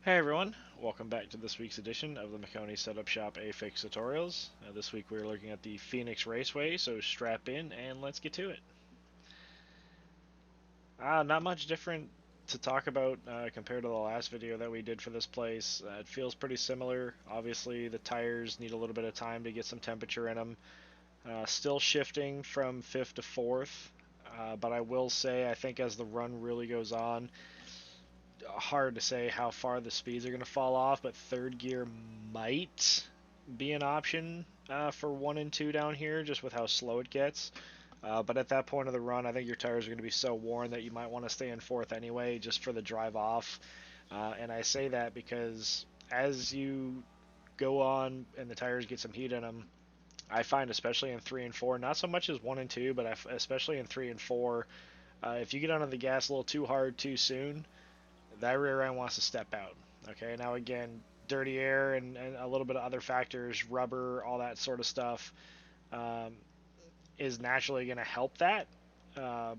Hey everyone, welcome back to this week's edition of the Maconi Setup Shop A-Fix Tutorials. This week we're looking at the Phoenix Raceway, so strap in and let's get to it. Not much different to talk about compared to the last video that we did for this place. It feels pretty similar. Obviously the tires need a little bit of time to get some temperature in them. Still shifting from 5th to 4th, but I will say I think as the run really goes on, hard to say how far the speeds are going to fall off, but third gear might be an option for 1 and 2 down here, just with how slow it gets. But at that point of the run, I think your tires are going to be so worn that you might want to stay in fourth anyway, just for the drive off. And I say that because as you go on and the tires get some heat in them, I find especially in 3 and 4, not so much as 1 and 2, but especially in 3 and 4, if you get onto the gas a little too hard too soon, that rear end wants to step out. Okay, now again, dirty air and a little bit of other factors, rubber, all that sort of stuff, um, is naturally going to help that. Uh,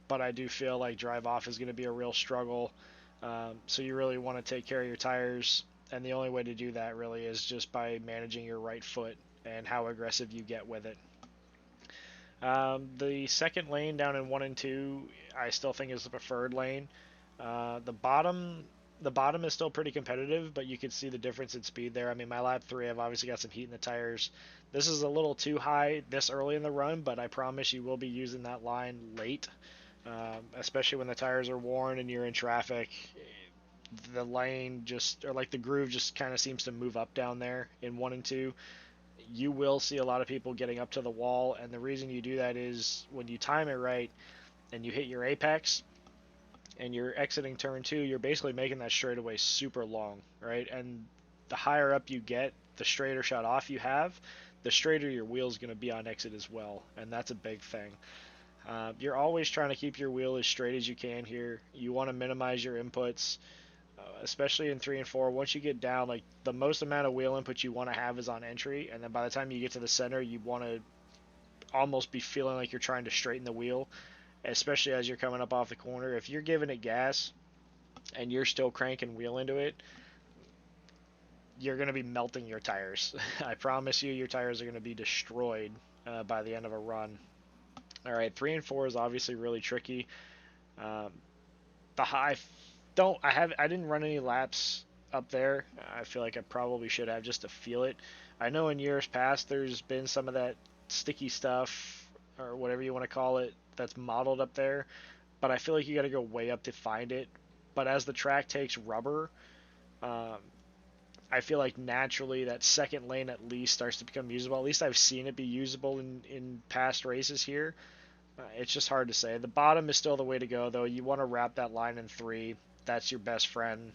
but I do feel like drive off is going to be a real struggle. So you really want to take care of your tires, and the only way to do that really is just by managing your right foot and how aggressive you get with it. The second lane down in 1 and 2, I still think is the preferred lane. The bottom is still pretty competitive, but you can see the difference in speed there. I mean, my lap 3, I've obviously got some heat in the tires. This is a little too high this early in the run, but I promise you will be using that line late, especially when the tires are worn and you're in traffic. The lane just, or like the groove just kind of seems to move up down there in 1 and 2. You will see a lot of people getting up to the wall, and the reason you do that is when you time it right and you hit your apex, and you're exiting turn 2, you're basically making that straightaway super long, right? And the higher up you get, the straighter shot off you have, the straighter your wheel's going to be on exit as well, and that's a big thing. You're always trying to keep your wheel as straight as you can here. You want to minimize your inputs, especially in 3 and 4. Once you get down, like the most amount of wheel input you want to have is on entry, and then by the time you get to the center, you want to almost be feeling like you're trying to straighten the wheel, especially as you're coming up off the corner. If you're giving it gas and you're still cranking wheel into it, you're going to be melting your tires. I promise you, your tires are going to be destroyed by the end of a run. All right, 3 and 4 is obviously really tricky. Um, the high don't I didn't run any laps up there. I feel like I probably should have, just to feel it. I know in years past there's been some of that sticky stuff or whatever you want to call it that's modeled up there, but I feel like you got to go way up to find it. But as the track takes rubber, um, I feel like naturally that second lane at least starts to become usable. At least I've seen it be usable in past races here. It's just hard to say. The bottom is still the way to go, though. You want to wrap that line in 3. That's your best friend.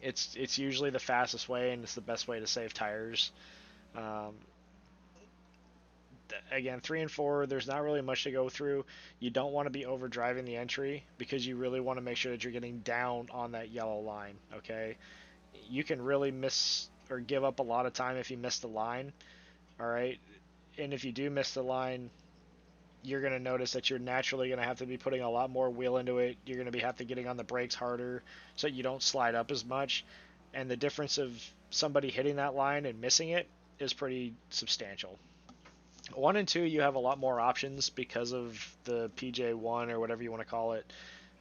It's usually the fastest way, and it's the best way to save tires. Um, Again, 3 and 4, there's not really much to go through. You don't want to be overdriving the entry because you really want to make sure that you're getting down on that yellow line. Okay, you can really miss or give up a lot of time if you miss the line. All right, and if you do miss the line, you're going to notice that you're naturally going to have to be putting a lot more wheel into it. You're going to be have to getting on the brakes harder so you don't slide up as much. And the difference of somebody hitting that line and missing it is pretty substantial. 1 and 2, you have a lot more options because of the PJ1 or whatever you want to call it.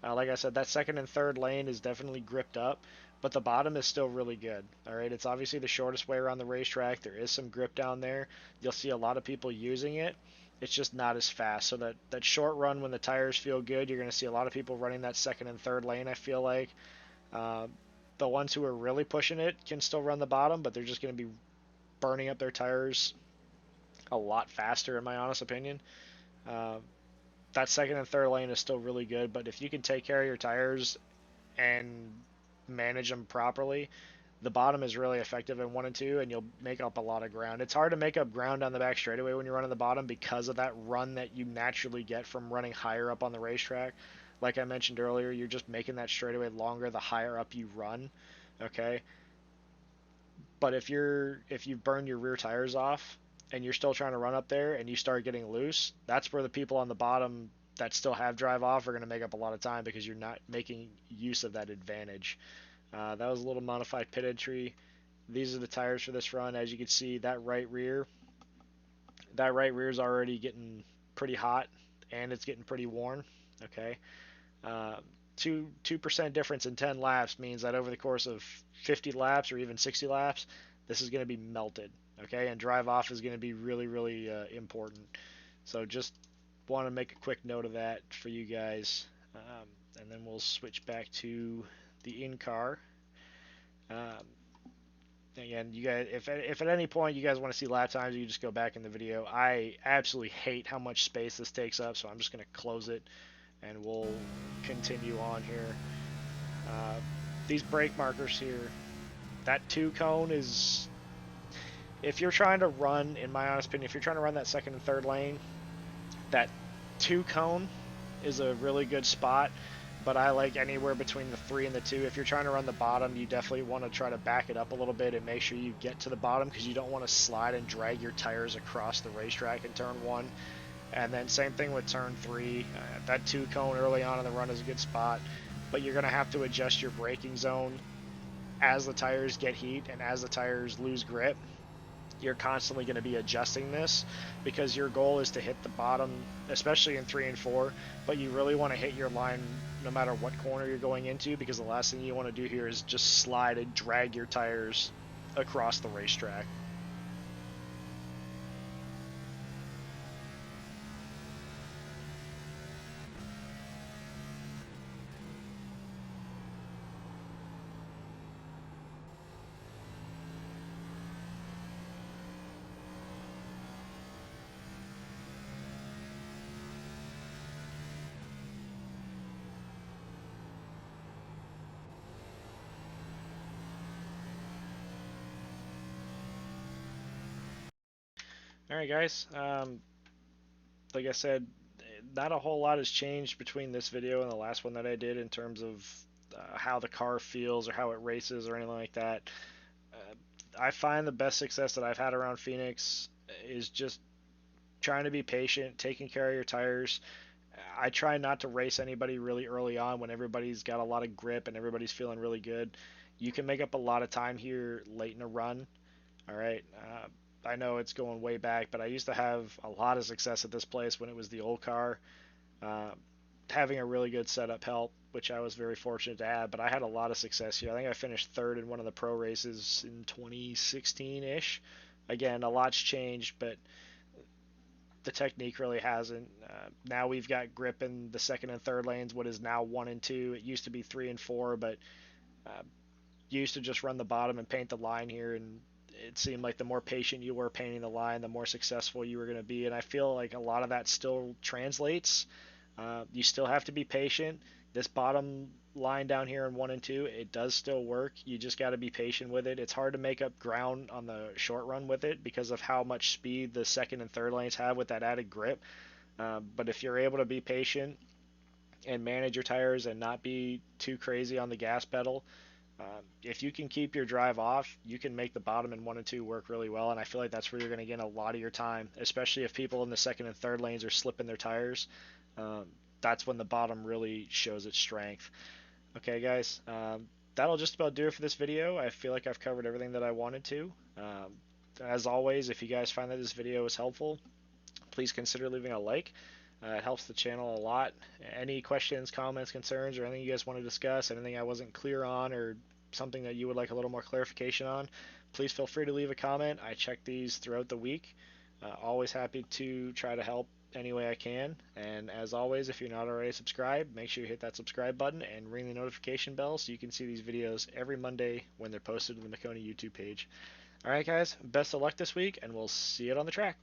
Like I said, that second and third lane is definitely gripped up, but the bottom is still really good. All right, it's obviously the shortest way around the racetrack. There is some grip down there. You'll see a lot of people using it. It's just not as fast. So that short run when the tires feel good, you're going to see a lot of people running that second and third lane. I feel like uh, the ones who are really pushing it can still run the bottom, but they're just going to be burning up their tires a lot faster, in my honest opinion. Uh, that second and third lane is still really good, but if you can take care of your tires and manage them properly, the bottom is really effective in 1 and 2, and you'll make up a lot of ground. It's hard to make up ground on the back straightaway when you're running the bottom because of that run that you naturally get from running higher up on the racetrack. Like I mentioned earlier, you're just making that straightaway longer the higher up you run. Okay, but if you burn your rear tires off and you're still trying to run up there and you start getting loose, that's where the people on the bottom that still have drive off are going to make up a lot of time because you're not making use of that advantage. That was a little modified pit entry. These are the tires for this run. As you can see, that right rear is already getting pretty hot, and it's getting pretty worn. Okay, uh, 2% difference in 10 laps means that over the course of 50 laps or even 60 laps, this is going to be melted. Okay, and drive off is going to be really really important. So just want to make a quick note of that for you guys, and then we'll switch back to the in car. Um, Again, you guys, if at any point you guys want to see lap times, you can just go back in the video. I absolutely hate how much space this takes up, so I'm just going to close it and we'll continue on here. Uh, these brake markers here, that 2 cone is, if you're trying to run, in my honest opinion, if you're trying to run that second and third lane, that 2 cone is a really good spot, but I like anywhere between the 3 and the 2. If you're trying to run the bottom, you definitely want to try to back it up a little bit and make sure you get to the bottom, because you don't want to slide and drag your tires across the racetrack in turn 1. And then same thing with turn 3. That 2 cone early on in the run is a good spot, but you're going to have to adjust your braking zone as the tires get heat and as the tires lose grip. You're constantly going to be adjusting this, because your goal is to hit the bottom, especially in 3 and 4, but you really want to hit your line no matter what corner you're going into, because the last thing you want to do here is just slide and drag your tires across the racetrack. All right, guys. Like I said, not a whole lot has changed between this video and the last one that I did in terms of how the car feels or how it races or anything like that. Uh, I find the best success that I've had around Phoenix is just trying to be patient, taking care of your tires. I try not to race anybody really early on when everybody's got a lot of grip and everybody's feeling really good. You can make up a lot of time here late in a run. All right. I know it's going way back, but I used to have a lot of success at this place when it was the old car. Uh, Having a really good setup helped, which I was very fortunate to have. But I had a lot of success here. I think I finished third in one of the pro races in 2016-ish. Again, a lot's changed, but the technique really hasn't. Now we've got grip in the second and third lanes, what is now 1 and 2. It used to be 3 and 4, but you used to just run the bottom and paint the line here, and it seemed like the more patient you were painting the line, the more successful you were going to be. And I feel like a lot of that still translates. You still have to be patient. This bottom line down here in 1 and 2, it does still work. You just got to be patient with it. It's hard to make up ground on the short run with it because of how much speed the second and third lanes have with that added grip. But if you're able to be patient and manage your tires and not be too crazy on the gas pedal, if you can keep your drive off, you can make the bottom in 1 and 2 work really well. And I feel like that's where you're going to get a lot of your time, especially if people in the second and third lanes are slipping their tires. Um, that's when the bottom really shows its strength. Okay, guys, that'll just about do it for this video. I feel like I've covered everything that I wanted to. As always, if you guys find that this video was helpful, please consider leaving a like. It helps the channel a lot. Any questions, comments, concerns, or anything you guys want to discuss, anything I wasn't clear on, or something that you would like a little more clarification on, please feel free to leave a comment. I check these throughout the week. Always happy to try to help any way I can. And as always, if you're not already subscribed, make sure you hit that subscribe button and ring the notification bell so you can see these videos every Monday when they're posted to the Maconi YouTube page. Alright guys, best of luck this week, and we'll see you on the track.